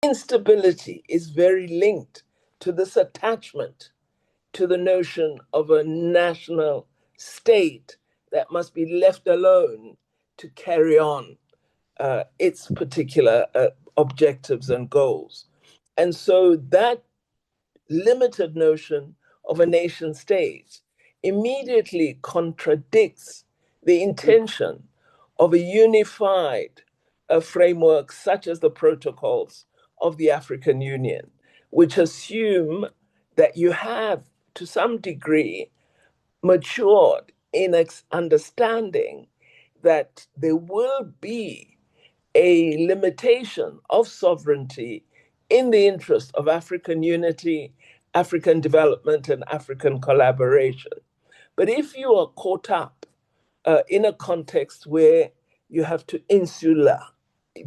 instability is very linked to this attachment to the notion of a national state that must be left alone to carry on its particular objectives and goals. And so that limited notion of a nation state immediately contradicts the intention of a unified framework such as the protocols of the African Union, which assume that you have, to some degree, matured in understanding that there will be a limitation of sovereignty in the interest of African unity, African development, and African collaboration. But if you are caught up in a context where you have to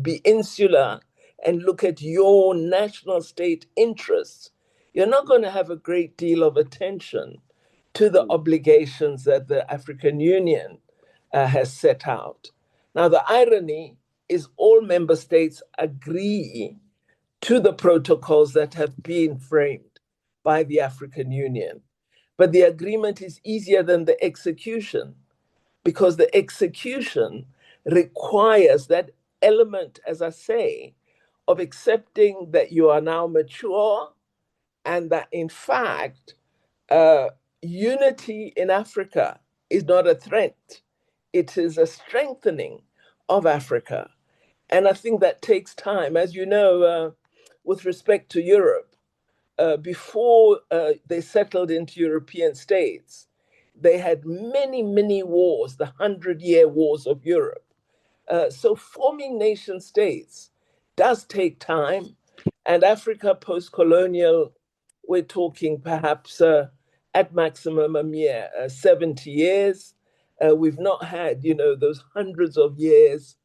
be insular and look at your national state interests, you're not going to have a great deal of attention to the obligations that the African Union has set out. Now, the irony is all member states agree to the protocols that have been framed by the African Union. But the agreement is easier than the execution, because the execution requires that element, as I say, of accepting that you are now mature and that, in fact, unity in Africa is not a threat. It is a strengthening of Africa. And I think that takes time. As you know, with respect to Europe, before they settled into European states, they had many, many wars, the 100-year wars of Europe. So forming nation states does take time. And Africa post-colonial, we're talking perhaps at maximum a mere 70 years. We've not had, those hundreds of years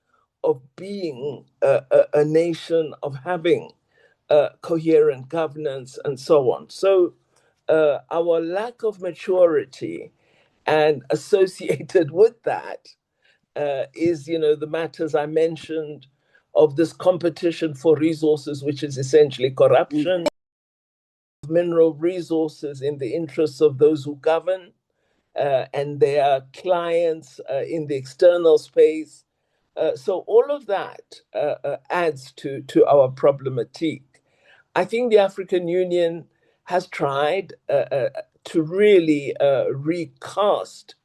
of being a nation, of having coherent governance and so on. So our lack of maturity and associated with that is, the matters I mentioned of this competition for resources, which is essentially corruption, mineral resources in the interests of those who govern and their clients in the external space. So all of that adds to our problematique. I think the African Union has tried to really recast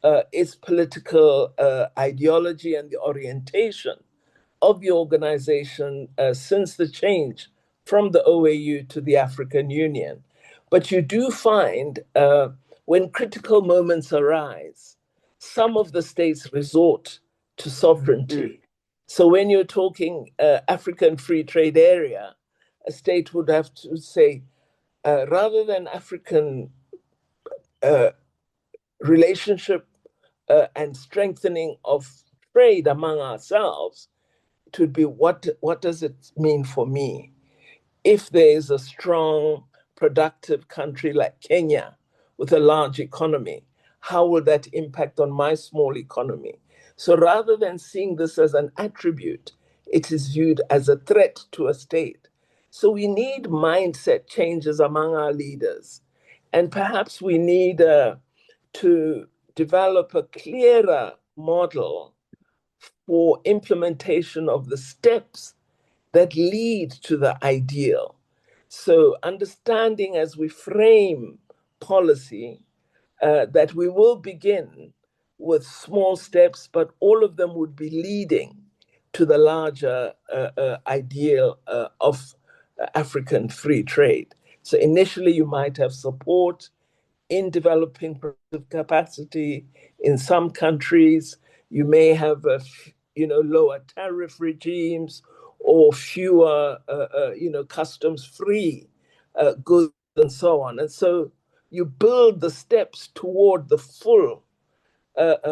its political ideology and the orientation of the organization since the change from the OAU to the African Union. But you do find when critical moments arise, some of the states resort to sovereignty. So when you're talking African Free Trade Area, a state would have to say, rather than African relationship and strengthening of trade among ourselves, it would be what does it mean for me? If there is a strong, productive country like Kenya with a large economy, how will that impact on my small economy? So rather than seeing this as an attribute, it is viewed as a threat to a state. So we need mindset changes among our leaders. And perhaps we need to develop a clearer model for implementation of the steps that lead to the ideal. So understanding as we frame policy that we will begin with small steps, but all of them would be leading to the larger ideal of African free trade. So initially you might have support in developing productive capacity. In some countries, you may have lower tariff regimes or fewer customs-free goods and so on. And so you build the steps toward the full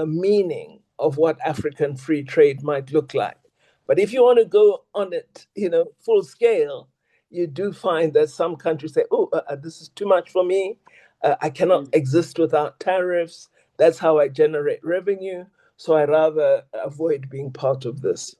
meaning of what African free trade might look like. But if you want to go on it, full scale, you do find that some countries say, "Oh, this is too much for me. I cannot exist without tariffs. That's how I generate revenue. So I rather avoid being part of this."